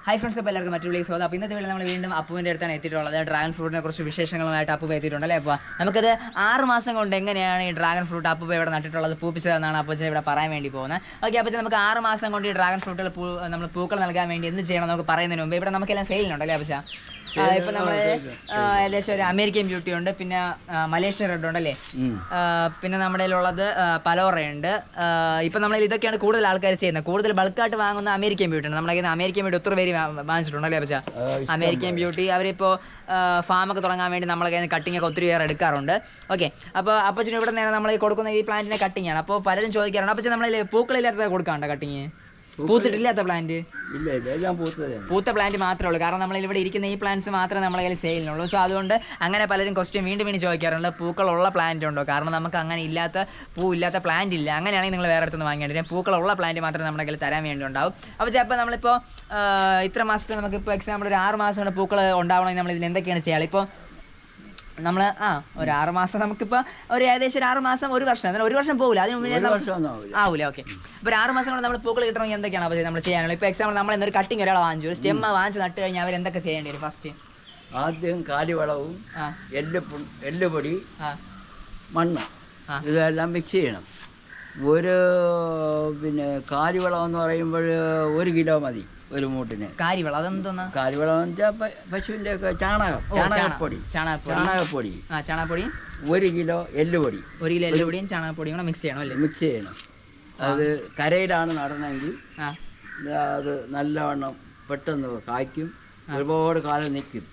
Hi friends, അപ്പോൾ എല്ലാവർക്കും മറ്റൊരു വീഡിയോ സ്വാഗതം. അപ്പോൾ ഇന്നത്തെ വീഡിയോ നമ്മൾ വീണ്ടും അപ്പുവിൻ്റെ അടുത്താണ് എത്തിയിട്ടുള്ളത്. ഡ്രാഗൺ ഫ്രൂട്ടിനെ കുറിച്ച് വിശേഷങ്ങളുമായിട്ട് അപ്പു എത്തിയിട്ടുണ്ടല്ലേ. അപ്പോൾ നമുക്കത് 6 മാസം കൊണ്ട് എങ്ങനെയാണ് ഈ ഡ്രാഗൺ ഫ്രൂട്ട് അപ്പു ഇവിടെ നട്ടിട്ടുള്ളത് പൂപ്പിച്ചതെന്നാണ് അപ്പോൾ ഇവിടെ പറയാൻ വേണ്ടി പോകുന്നത്. ഓക്കെ, അപ്പോൾ നമുക്ക് 6 മാസം കൊണ്ട് ഈ ഡ്രാഗൺ ഫ്രൂട്ടുകൾ നമ്മൾ പൂക്കൾ നൽകാൻ വേണ്ടി എന്ത് ചെയ്യണം നമുക്ക് പറയുന്നതിന് മുമ്പ് ഇവിടെ നമുക്കെല്ലാം സെയിലുണ്ടല്ലേ. അപ്പോൾ ഇപ്പം നമ്മൾ ഏകദേശം ഒരു അമേരിക്കൻ ബ്യൂട്ടി ഉണ്ട്, പിന്നെ മലേഷ്യൻ റെഡ് ഉണ്ടല്ലേ, പിന്നെ നമ്മുടെ ഉള്ളത് പലോറയുണ്ട്. ഇപ്പം നമ്മൾ ഇതൊക്കെയാണ് കൂടുതൽ ആൾക്കാർ ചെയ്യുന്നത്. കൂടുതൽ ബൾക്കായിട്ട് വാങ്ങുന്ന അമേരിക്കൻ ബ്യൂട്ടി ഉണ്ട്. നമ്മുടെ അമേരിക്കൻ ബ്യൂട്ടി ഒത്തിരി പേര് വാങ്ങിച്ചിട്ടുണ്ടല്ലേ. പക്ഷേ അമേരിക്കൻ ബ്യൂട്ടി അവരിപ്പോൾ ഫാമൊക്കെ തുടങ്ങാൻ വേണ്ടി നമ്മളെ കയ്യിൽ കട്ടിങ് ഒക്കെ ഒത്തിരി പേർ എടുക്കാറുണ്ട്. ഓക്കെ, അപ്പോൾ അപ്പച്ചന് ഇവിടെ നേരെ നമ്മൾ കൊടുക്കുന്ന ഈ പ്ലാന്റിൻ്റെ കട്ടിങ് ആണ്. അപ്പോൾ പലരും ചോദിക്കാറുണ്ട്, അപ്പച്ചൻ നമ്മൾ പൂക്കളില്ലാത്ത കൊടുക്കാറുണ്ട് കട്ടിങ്, പൂത്തിട്ടില്ലാത്ത പ്ലാന്റ്? പൂത്ത പ്ലാന്റ് മാത്രമേ ഉള്ളൂ. കാരണം നമ്മൾ ഇവിടെ ഇരിക്കുന്ന ഈ പ്ലാന്റ്സ് മാത്രമേ നമ്മളെ കയ്യിൽ സെയിലിനുള്ളൂ. സോ അതുകൊണ്ട് അങ്ങനെ പലരും ക്വസ്റ്റ്യൻ വീണ്ടും ചോദിക്കാറുണ്ട്, പൂക്കളുള്ള പ്ലാന്റ് ഉണ്ടോ? കാരണം നമുക്ക് അങ്ങനെ ഇല്ലാത്ത പ്ലാന്റ് ഇല്ല. അങ്ങനെയാണെങ്കിൽ നിങ്ങൾ വേറെ അടുത്തുനിന്ന് വാങ്ങിക്കേണ്ടത്. പൂക്കളുള്ള പ്ലാന്റ് മാത്രമേ നമ്മുടെ കയ്യിൽ തരാൻ വേണ്ടി ഉണ്ടാവും. അപ്പോൾ ചിലപ്പോൾ നമ്മളിപ്പോൾ ഇത്ര മാസത്തെ നമുക്കിപ്പോൾ എക്സാമ്പിൾ ഒരു 6 മാസം കൊണ്ട് പൂക്കൾ ഉണ്ടാവണമെങ്കിൽ നമ്മൾ ഇതിൽ എന്തൊക്കെയാണ് ചെയ്യുക? ഇപ്പോൾ നമ്മൾ ഒരു 6 മാസം നമുക്കിപ്പോൾ ഒരു ഏകദേശം ഒരു 6 മാസം, ഒരു വർഷം, എന്നാൽ ഒരു വർഷം പോകില്ല, അതിന് മുന്നേ ആവില്ല. ഓക്കെ, അപ്പോൾ ഒരു 6 മാസം കൊണ്ട് നമ്മൾ പൂക്കൾ കിട്ടണമെങ്കിൽ എന്തൊക്കെയാണ് അപ്പോൾ നമ്മൾ ചെയ്യാനുള്ളത്? ഇപ്പോൾ എക്സാമ്പിൾ നമ്മൾ എന്നൊരു കട്ടിങ് ഒരാൾ വാങ്ങിച്ചു, ഒരു സ്റ്റെമ്മ വാങ്ങിച്ച് നട്ട് കഴിഞ്ഞാൽ അവർ എന്തൊക്കെ ചെയ്യേണ്ടി വരും? ഫസ്റ്റ് ആദ്യം കാലിവളവും എല്ലുപൊടി, മണ്ണ് ഇതെല്ലാം മിക്സ് ചെയ്യണം. പിന്നെ കാലിവളം എന്ന് പറയുമ്പോൾ 1 കിലോ മതി ഒരു മൂട്ടിന്. കാലിവളം അതെന്തോന്നാ? കാലിവളം എന്ന് വെച്ചാൽ പശുവിൻ്റെ ഒക്കെ ചാണകപ്പൊടി 1 കിലോ എല്ലുപൊടി, 1 കിലോ എല്ലുപൊടിയും ചാണകപ്പൊടിയും കൂടെ മിക്സ് ചെയ്യണം അല്ലേ? മിക്സ് ചെയ്യണം. അത് കരയിലാണ് നടണമെങ്കിൽ അത് നല്ലവണ്ണം പെട്ടെന്ന് കായ്ക്കും, ഒരുപാട് കാലം നിൽക്കും.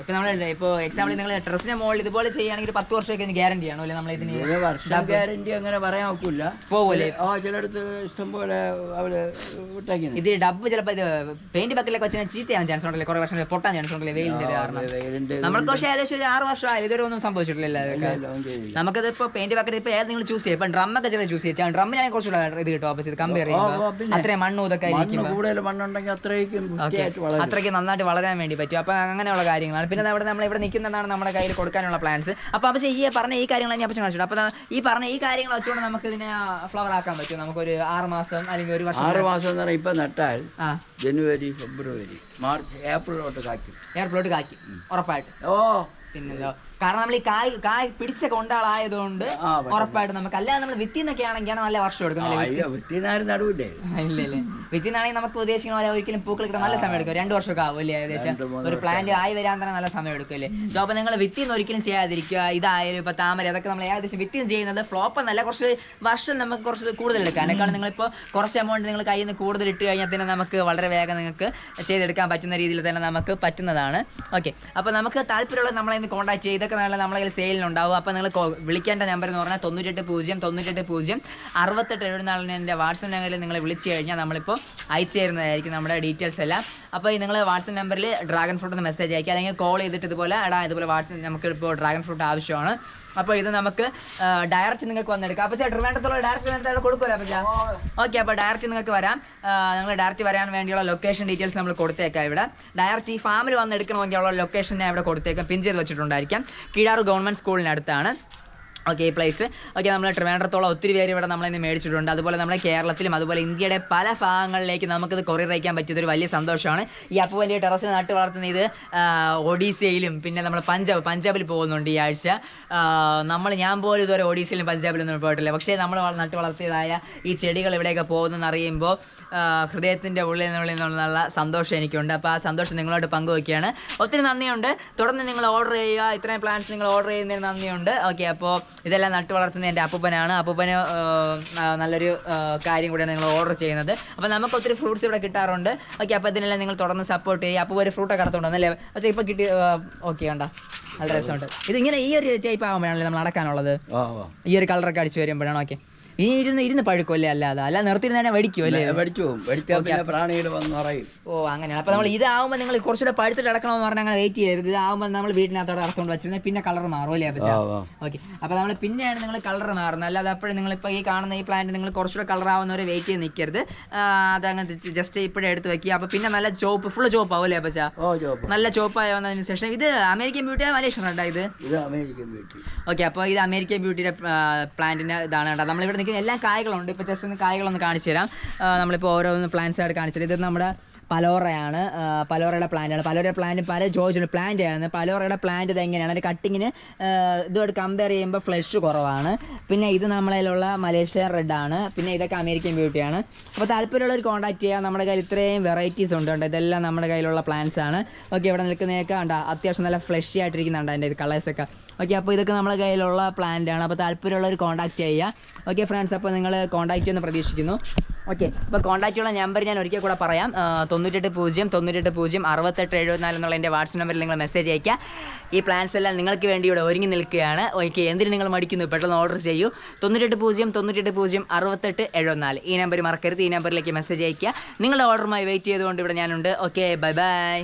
ഇപ്പൊ നമ്മൾ ഇപ്പോൾ എക്സാമ്പിൾ നിങ്ങൾ ടെറസിന്റെ മുകളിൽ ഇതുപോലെ ചെയ്യുകയാണെങ്കിൽ 10 വർഷമൊക്കെ ഗ്യാരണ്ടി ആണോ അല്ലേ? നമ്മൾ ഇതിന് വർഷം ഗ്യാരണ്ടി അങ്ങനെ പറയാൻ ഒക്കില്ല, പോവല്ലേ. ചിലടത്ത് ഇഷ്ടം പോലെ അവര് വിട്ടേക്കുന്നു. ഇത് ഡബ്ബ് ചിലപ്പോൾ ഇത് പെയിന്റ് ബക്കറ്റിലൊക്കെ വെച്ചാൽ ചീത്തയാവാൻ ചാൻസ് ഉണ്ടല്ലേ, കുറെ വർഷം പൊട്ടാൻ ചാൻസ് ഉണ്ടല്ലേ വെയിലിന്റെ കാരണം. നമ്മൾക്ക് പക്ഷേ ഏകദേശം ഒരു 6 വർഷമായി ഇതുവരെ ഒന്നും സംഭവിച്ചിട്ടില്ല. നമുക്കത് ഇപ്പോൾ പെയിന്റ് ബക്കറ്റ് ഇപ്പോൾ ഏത് നിങ്ങൾ ചൂസ് ചെയ്യും. ഇപ്പം ഡ്രമ്മൊക്കെ ചില ചൂസ് ചെയ്യാം. ഡ്രമ്മിനാണെങ്കിൽ കുറച്ചുകൂടെ ഇത് കിട്ടും ഓപ്പോസിറ്റ് കമ്പയർ ചെയ്യുമ്പോൾ. അത്രയും മണ്ണും ഇതൊക്കെ കൂടുതൽ മണ്ണുണ്ടെങ്കിൽ അത്രയ്ക്ക് നന്നായിട്ട് വളരാൻ വേണ്ടി പറ്റും. അപ്പം അങ്ങനെയുള്ള കാര്യങ്ങളാണ്. പിന്നെ അവിടെ നമ്മൾ ഇവിടെ നിൽക്കുന്നതാണ് നമ്മുടെ കയ്യിൽ കൊടുക്കാനുള്ള പ്ലാൻസ്. അപ്പോൾ ഈ പറഞ്ഞ ഈ കാര്യങ്ങൾ ഞാൻ പക്ഷേ കാണിച്ചിട്ടുണ്ട്. അപ്പോൾ ഈ പറഞ്ഞ ഈ കാര്യങ്ങൾ വെച്ചുകൊണ്ട് നമുക്ക് ഇതിനെ ഫ്ലവർ ആക്കാൻ പറ്റും. നമുക്കൊരു 6 മാസം അല്ലെങ്കിൽ ഒരു വർഷം. 6 മാസം എന്ന് പറഞ്ഞാൽ ഇപ്പം നട്ടാൽ ജനുവരി, ഫെബ്രുവരി, മാർച്ച്, ഏപ്രിലോട്ട് കായ്ക്കും ഉറപ്പായിട്ട്. പിന്നെന്തോ, കാരണം നമ്മൾ ഈ കായ് പിടിച്ച കൊണ്ടാളായതുകൊണ്ട് ഉറപ്പായിട്ട് നമുക്ക്. അല്ലാതെ നമ്മൾ വിത്തിന്നൊക്കെ ആണെങ്കിലാണ് നല്ല വർഷം എടുക്കുന്നത്. ഇല്ലല്ലേ, വിത്തിന്നാണെങ്കിൽ നമുക്ക് ഉദ്ദേശിക്കുന്ന പോലെ ഒരിക്കലും പൂക്കൾ കിട്ടാൻ നല്ല സമയം എടുക്കും. 2 വർഷമൊക്കെ ആവും അല്ലേ ഏകദേശം. ഒരു പ്ലാന്റ് ആയി വരാൻ തന്നെ നല്ല സമയം എടുക്കും അല്ലേ. സോ അപ്പോൾ നിങ്ങൾ വിത്തിന്ന് ഒരിക്കലും ചെയ്യാതിരിക്കുക. ഇതായാലും ഇപ്പോൾ താമര അതൊക്കെ നമ്മൾ ഏകദേശം വിത്തിന്ന് ചെയ്യുന്നത് ഫ്ലോപ്പ് എന്നല്ല, കുറച്ച് വർഷം നമുക്ക് കുറച്ച് കൂടുതൽ എടുക്കാം. അതിനേക്കാളും നിങ്ങളിപ്പോൾ കുറച്ച് എമൗണ്ട് നിങ്ങൾ കയ്യിൽ നിന്ന് കൂടുതൽ ഇട്ട് കഴിഞ്ഞാൽ തന്നെ നമുക്ക് വളരെ വേഗം നിങ്ങൾക്ക് ചെയ്തെടുക്കാൻ പറ്റുന്ന രീതിയിൽ തന്നെ നമുക്ക് പറ്റുന്നതാണ്. ഓക്കെ, അപ്പോൾ നമുക്ക് താല്പര്യമുള്ളത് നമ്മളെ ഇന്ന് കോൺടാക്ട് ചെയ്ത് നല്ല നമ്മളെ കയ്യിൽ സെയിലിനുണ്ടാവും. അപ്പോൾ നിങ്ങൾ വിളിക്കേണ്ട നമ്പർ എന്ന് പറഞ്ഞാൽ 98 എൻ്റെ വാട്സപ്പ് നമ്പറിൽ നിങ്ങൾ വിളിച്ചു കഴിഞ്ഞാൽ നമ്മളിപ്പോൾ അയച്ചു തരുന്നതായിരിക്കും നമ്മുടെ ഡീറ്റെയിൽസ് എല്ലാം. അപ്പോൾ നിങ്ങൾ വാട്സപ്പ് നമ്പറിൽ ഡ്രാഗൺ ഫ്രൂട്ട് എന്ന് മെസ്സേജ് അയക്കുക, അല്ലെങ്കിൽ കോൾ ചെയ്തിട്ട് ഇതുപോലെ വാട്സപ്പ് നമുക്ക് ഇപ്പോൾ ഡ്രാഗൺ ഫ്രൂട്ട് ആവശ്യമാണ്. അപ്പോൾ ഇത് നമുക്ക് ഡയറക്റ്റ് നിങ്ങൾക്ക് വന്നെടുക്കാം. അപ്പോൾ ട്രിവാൻഡ്രത്തുള്ള ഡയറക്റ്റ് കൊടുക്കുമല്ലോ. അപ്പോൾ ഓക്കെ, അപ്പോൾ ഡയറക്റ്റ് നിങ്ങൾക്ക് വരാം. നിങ്ങൾ ഡയറക്റ്റ് വരാൻ വേണ്ടിയുള്ള ലൊക്കേഷൻ ഡീറ്റെയിൽസ് നമ്മൾ കൊടുത്തേക്കാം. ഇവിടെ ഡയറക്റ്റ് ഈ ഫാമിൽ വന്ന് എടുക്കണമെങ്കിലുള്ള ലൊക്കേഷനെ ഇവിടെ കൊടുത്തേക്കാം, പിൻ ചെയ്ത് വെച്ചിട്ടുണ്ടായിരിക്കാം. കീഴാറ് ഗവൺമെൻറ് സ്കൂളിനടുത്താണ്. ഓക്കെ, ഈ പ്ലേസ്. ഓക്കെ, നമ്മൾ ട്രിവാൻഡ്രത്തോളം ഒത്തിരി പേര് ഇവിടെ നമ്മളിന്ന് മേടിച്ചിട്ടുണ്ട്. അതുപോലെ നമ്മുടെ കേരളത്തിലും അതുപോലെ ഇന്ത്യയുടെ പല ഭാഗങ്ങളിലേക്ക് നമുക്കിത് കൊറിയർ അയക്കാൻ പറ്റിയതൊരു വലിയ സന്തോഷമാണ്. ഈ അപ്പോൾ വലിയ ടെറസിൽ നട്ട് വളർത്തുന്ന ഇത് ഒഡീസയിലും പിന്നെ നമ്മൾ പഞ്ചാബിൽ പോകുന്നുണ്ട് ഈ ആഴ്ച. ഞാൻ പോലും ഇതുവരെ ഒഡീസയിലും പഞ്ചാബിലൊന്നും പോയിട്ടില്ല. പക്ഷേ നമ്മൾ നട്ട് വളർത്തിയതായ ഈ ചെടികൾ ഇവിടെയൊക്കെ പോകുന്നതെന്ന് അറിയുമ്പോൾ ഹൃദയത്തിൻ്റെ ഉള്ളിൽ നിന്നുള്ള സന്തോഷം എനിക്കുണ്ട്. അപ്പോൾ ആ സന്തോഷം നിങ്ങളോട് പങ്കുവയ്ക്കുകയാണ്. ഒത്തിരി നന്ദിയുണ്ട്. തുടർന്ന് നിങ്ങൾ ഓർഡർ ചെയ്യുക. ഇത്രയും പ്ലാന്റ്സ് നിങ്ങൾ ഓർഡർ ചെയ്യുന്നതിന് നന്ദിയുണ്ട്. ഓക്കെ, അപ്പോൾ ഇതെല്ലാം നട്ടു വളർത്തുന്ന എൻ്റെ അപ്പൂപ്പനാണ്. അപ്പൂപ്പന് നല്ലൊരു കാര്യം കൂടെയാണ് നിങ്ങൾ ഓർഡർ ചെയ്യുന്നത്. അപ്പോൾ നമുക്ക് ഒത്തിരി ഫ്രൂട്ട്സ് ഇവിടെ കിട്ടാറുണ്ട്. ഓക്കെ, അപ്പോൾ ഇതിനെല്ലാം നിങ്ങൾ തുടർന്ന് സപ്പോർട്ട് ചെയ്യുക. അപ്പോൾ ഒരു ഫ്രൂട്ടൊക്കെ കടത്തുകൊണ്ടല്ലേ. പക്ഷേ ഇപ്പോൾ കിട്ടി. ഓക്കെ, കണ്ട നല്ല രസമുണ്ട്. ഇതിങ്ങനെ ഈ ഒരു ടൈപ്പ് ആകുമ്പോഴാണല്ലേ നമ്മൾ നടക്കാനുള്ളത്. ഈ ഒരു കളറൊക്കെ അടിച്ച് വരുമ്പോഴാണ്. ഓക്കെ, ഇരുന്ന് പഴുക്കുമല്ലേ, അല്ലാതെ നിർത്തിരുന്നതിനെ വെടിക്കുമല്ലേ? പ്രാണികൾ വന്ന് പറയും. അങ്ങനെയാണ്. അപ്പോൾ നമ്മൾ ഇതാവുമ്പോൾ നിങ്ങൾ കുറച്ചുകൂടെ പഴുത്തിട്ട് അടക്കണമെന്ന് പറഞ്ഞാൽ അങ്ങനെ വെയിറ്റ് ചെയ്യരുത്. ഇതാവുമ്പോൾ നമ്മൾ വീട്ടിനകത്തോടെ അടച്ചുകൊണ്ട് വെച്ചിരുന്നത് പിന്നെ കളർ മാറും അല്ലേ? ഓക്കെ, അപ്പോൾ നമ്മൾ പിന്നെയാണ് നിങ്ങൾ കളർ മാറുന്നത്. അല്ലാതെ അപ്പോഴും നിങ്ങളിപ്പോൾ ഈ കാണുന്ന ഈ പ്ലാന്റ് നിങ്ങൾ കുറച്ചുകൂടെ കളർ ആവുന്നവരെ വെയിറ്റ് ചെയ്ത് നിൽക്കരുത്. അതങ്ങനെ ജസ്റ്റ് ഇപ്പോഴേ എടുത്ത് വെക്കുക. അപ്പോൾ പിന്നെ നല്ല ഫുള്ള് ചോപ്പ് ആവും അല്ലേ? അപ്പോൾ നല്ല ചോപ്പായി വന്നതിന് ശേഷം ഇത് അമേരിക്കൻ ബ്യൂട്ടിയാണ്, മലേഷ്യൻ റെഡാ? ഇത് അമേരിക്കൻ ബ്യൂട്ടി. ഓക്കെ, അപ്പോൾ ഇത് അമേരിക്കൻ ബ്യൂട്ടിയുടെ പ്ലാന്റിൻ്റെ ഇതാണ് കേട്ടോ. നമ്മളിവിടെ എല്ലാ കായ്കളുണ്ട്. ഇപ്പോൾ ജസ്റ്റ് ഒന്ന് കായ്കളൊന്ന് കാണിച്ചു തരാം. നമ്മളിപ്പോൾ ഓരോന്ന് പ്ലാന്റ്സ് ആയിട്ട് കാണിച്ചു തരാം. ഇത് നമ്മുടെ പലോറയാണ്. പലോറയുടെ പ്ലാന്റാണ്. പലോറയുടെ പ്ലാന്റ് പല ചോദിച്ചിട്ടുണ്ട് പ്ലാന്റാണ്. പലോറയുടെ പ്ലാന്റ് ഇത് എങ്ങനെയാണ് അതിൻ്റെ കട്ടിങ്ങിന് ഇതുമായിട്ട് കമ്പയർ ചെയ്യുമ്പോൾ ഫ്ലഷ് കുറവാണ്. പിന്നെ ഇത് നമ്മളതിലുള്ള മലേഷ്യൻ റെഡാണ്. പിന്നെ ഇതൊക്കെ അമേരിക്കൻ ബ്യൂട്ടിയാണ്. അപ്പോൾ താല്പര്യമുള്ളവർ കോൺടാക്ട് ചെയ്യുക. നമ്മുടെ കയ്യിൽ ഇത്രയും വെറൈറ്റീസ് ഉണ്ട് കേട്ടോ. ഇതെല്ലാം നമ്മുടെ കയ്യിലുള്ള പ്ലാന്റ്സ് ആണ്. ഓക്കെ, ഇവിടെ നിൽക്കുന്നതൊക്കെ ഉണ്ട്, അത്യാവശ്യം നല്ല ഫ്ലഷി ആയിട്ടിരിക്കുന്നുണ്ട് അതിൻ്റെ കളേഴ്സൊക്കെ. ഓക്കെ, അപ്പോൾ ഇതൊക്കെ നമ്മുടെ കയ്യിലുള്ള പ്ലാന്റ് ആണ്. അപ്പോൾ താല്പര്യമുള്ളവർ കോൺടാക്ട് ചെയ്യുക. ഓക്കെ ഫ്രണ്ട്സ്, അപ്പോൾ നിങ്ങൾ കോൺടാക്ട് ചെയ്യുമെന്ന് പ്രതീക്ഷിക്കുന്നു. ഓക്കെ, അപ്പോൾ കോൺടാക്റ്റുള്ള നമ്പർ ഞാൻ ഒരിക്കൽ കൂടെ പറയാം. 9800 എന്നുള്ള എൻ്റെ വാട്സപ്പ് നമ്പറിൽ നിങ്ങൾ മെസ്സേജ് അയയ്ക്കുക. ഈ പ്ലാൻസ് എല്ലാം നിങ്ങൾക്ക് വേണ്ടി ഇവിടെ ഒരുങ്ങി നിൽക്കുകയാണ്. ഓക്കെ, എന്തിന് നിങ്ങൾ മടിക്കുന്നു, പെട്ടെന്ന് ഓർഡർ ചെയ്യൂ. 9800 ഈ നമ്പർ മറക്കരുത്. ഈ നമ്പറിലേക്ക് മെസ്സേജ് അയയ്ക്കുക. നിങ്ങളുടെ ഓർഡറുമായി വെയിറ്റ് ചെയ്തുകൊണ്ട് ഇവിടെ ഞാനുണ്ട്. Okay, bye bye.